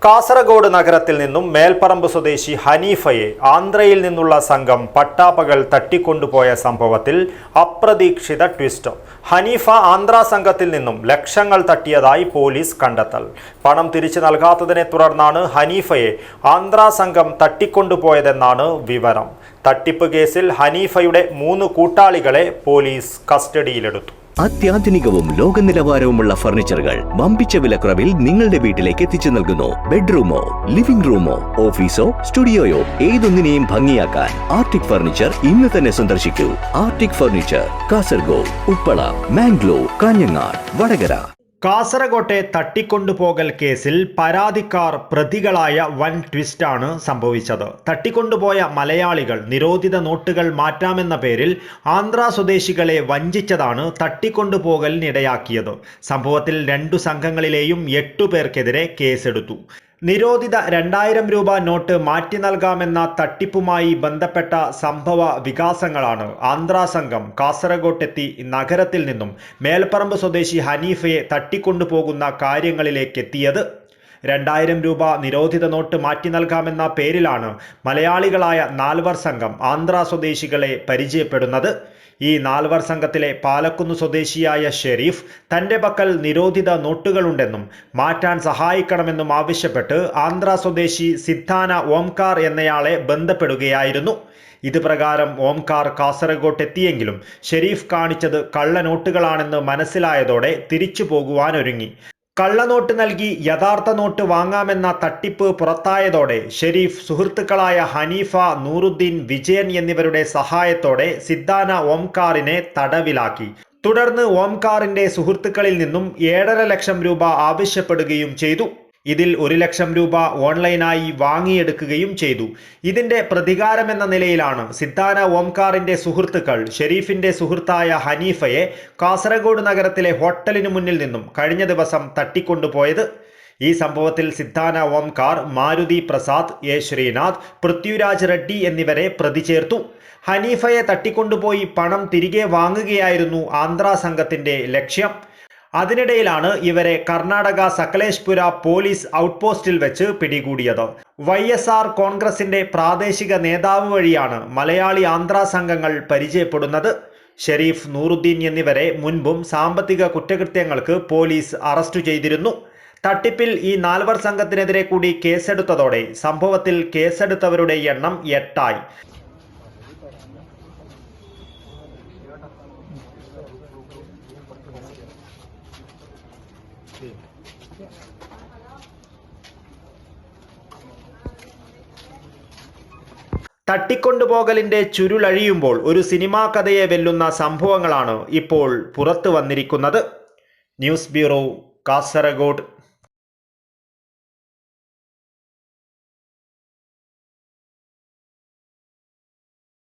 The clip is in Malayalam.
കാസർഗോഡ് നഗരത്തിൽ നിന്നും മേൽപ്പറമ്പ് സ്വദേശി ഹനീഫയെ ആന്ധ്രയിൽ നിന്നുള്ള സംഘം പട്ടാപ്പകൽ തട്ടിക്കൊണ്ടുപോയ സംഭവത്തിൽ അപ്രതീക്ഷിത ട്വിസ്റ്റ്. ഹനീഫ ആന്ധ്ര സംഘത്തിൽ നിന്നും ലക്ഷങ്ങൾ തട്ടിയതായി പോലീസ് കണ്ടെത്തൽ. പണം തിരിച്ചു നൽകാത്തതിനെ തുടർന്നാണ് ഹനീഫയെ ആന്ധ്ര സംഘം തട്ടിക്കൊണ്ടുപോയതെന്നാണ് വിവരം. തട്ടിപ്പ് കേസിൽ ഹനീഫയുടെ 3 കൂട്ടാളികളെ പോലീസ് കസ്റ്റഡിയിലെടുത്തു. അത്യാധുനികവും ലോക നിലവാരവുമുള്ള ഫർണിച്ചറുകൾ വമ്പിച്ച വിലക്കുറവിൽ നിങ്ങളുടെ വീട്ടിലേക്ക് എത്തിച്ചു നൽകുന്നു. ബെഡ്റൂമോ, ലിവിംഗ് റൂമോ, ഓഫീസോ, സ്റ്റുഡിയോയോ ഏതൊന്നിനെയും ഭംഗിയാക്കാൻ ആർട്ടിക് ഫർണിച്ചർ ഇന്ന് തന്നെ സന്ദർശിക്കൂ. Arctic Furniture, Kasaragod, Uppala, Mangalore, Kanhangad, Vadakara. കാസർഗോട്ടെ തട്ടിക്കൊണ്ടുപോകൽ കേസിൽ പരാതിക്കാർ പ്രതികളായ വൻ ട്വിസ്റ്റാണ് സംഭവിച്ചത്. തട്ടിക്കൊണ്ടുപോയ മലയാളികൾ നിരോധിത നോട്ടുകൾ മാറ്റാമെന്ന പേരിൽ ആന്ധ്ര സ്വദേശികളെ വഞ്ചിച്ചതാണ് തട്ടിക്കൊണ്ടുപോകലിനിടയാക്കിയത്. സംഭവത്തിൽ 2 സംഘങ്ങളിലെയും 8 പേർക്കെതിരെ കേസെടുത്തു. നിരോധിത 2000 രൂപ നോട്ട് മാറ്റി നൽകാമെന്ന തട്ടിപ്പുമായി ബന്ധപ്പെട്ട സംഭവ വികാസങ്ങളാണ് ആന്ധ്ര സംഘം കാസർഗോട്ടെത്തി നഗരത്തിൽ നിന്നും മേൽപ്പറമ്പ് സ്വദേശി ഹനീഫയെ തട്ടിക്കൊണ്ടുപോകുന്ന കാര്യങ്ങളിലേക്കെത്തിയത്. 2000 രൂപ നിരോധിത നോട്ട് മാറ്റി നൽകാമെന്ന പേരിലാണ് മലയാളികളായ 4 സംഘം ആന്ധ്ര സ്വദേശികളെ പരിചയപ്പെടുന്നത്. ഈ 4 സംഘത്തിലെ പാലക്കുന്ന് സ്വദേശിയായ ഷെരീഫ് തൻ്റെ പക്കൽ നിരോധിത നോട്ടുകളുണ്ടെന്നും മാറ്റാൻ സഹായിക്കണമെന്നും ആവശ്യപ്പെട്ട് ആന്ധ്ര സ്വദേശി സിദ്ധാന ഓംകാർ എന്നയാളെ ബന്ധപ്പെടുകയായിരുന്നു. ഇത് പ്രകാരം ഓംകാർ കാസർഗോട്ടെത്തിയെങ്കിലും ഷെരീഫ് കാണിച്ചത് കള്ളനോട്ടുകളാണെന്ന് മനസ്സിലായതോടെ തിരിച്ചു പോകുവാനൊരുങ്ങി. കള്ളനോട്ട് നൽകി യഥാർത്ഥ നോട്ട് വാങ്ങാമെന്ന തട്ടിപ്പ് പുറത്തായതോടെ ഷെരീഫ് സുഹൃത്തുക്കളായ ഹനീഫ, നൂറുദ്ദീൻ, വിജയൻ എന്നിവരുടെ സഹായത്തോടെ സിദ്ധാന ഓംകാറിനെ തടവിലാക്കി. തുടർന്ന് ഓംകാറിന്റെ സുഹൃത്തുക്കളിൽ നിന്നും 7.5 ലക്ഷം രൂപ ആവശ്യപ്പെടുകയും ചെയ്തു. ഇതിൽ 1 ലക്ഷം രൂപ ഓൺലൈനായി വാങ്ങിയെടുക്കുകയും ചെയ്തു. ഇതിന്റെ പ്രതികാരമെന്ന നിലയിലാണ് സിദ്ധാന ഓംകാറിന്റെ സുഹൃത്തുക്കൾ ഷെരീഫിന്റെ സുഹൃത്തായ ഹനീഫയെ കാസർഗോഡ് നഗരത്തിലെ ഹോട്ടലിനു മുന്നിൽ നിന്നും കഴിഞ്ഞ ദിവസം തട്ടിക്കൊണ്ടുപോയത്. ഈ സംഭവത്തിൽ സിദ്ധാന ഓംകാർ, മാരുതി പ്രസാദ്, എ ശ്രീനാഥ്, പൃഥ്വിരാജ് റെഡ്ഡി എന്നിവരെ പ്രതി ചേർത്തു. ഹനീഫയെ തട്ടിക്കൊണ്ടുപോയി പണം തിരികെ വാങ്ങുകയായിരുന്നു ആന്ധ്ര സംഘത്തിന്റെ ലക്ഷ്യം. അതിനിടയിലാണ് ഇവരെ കർണാടക സകലേഷ്പുര പോലീസ് ഔട്ട്പോസ്റ്റിൽ വെച്ച് പിടികൂടിയത്. YSR കോൺഗ്രസിന്റെ പ്രാദേശിക നേതാവ് വഴിയാണ് മലയാളി ആന്ധ്ര സംഘങ്ങൾ പരിചയപ്പെടുന്നത്. ഷെരീഫ്, നൂറുദ്ദീൻ എന്നിവരെ മുൻപും സാമ്പത്തിക കുറ്റകൃത്യങ്ങൾക്ക് പോലീസ് അറസ്റ്റ് ചെയ്തിരുന്നു. തട്ടിപ്പിൽ ഈ 4 സംഘത്തിനെതിരെ കൂടി കേസെടുത്തതോടെ സംഭവത്തിൽ കേസെടുത്തവരുടെ എണ്ണം 8 ആയി. തട്ടിക്കൊണ്ടുപോകലിന്റെ ചുരുളഴിയുമ്പോൾ ഒരു സിനിമാ കഥയെ വെല്ലുന്ന സംഭവങ്ങളാണ് ഇപ്പോൾ പുറത്തു വന്നിരിക്കുന്നത്. News bureau, Kasaragod.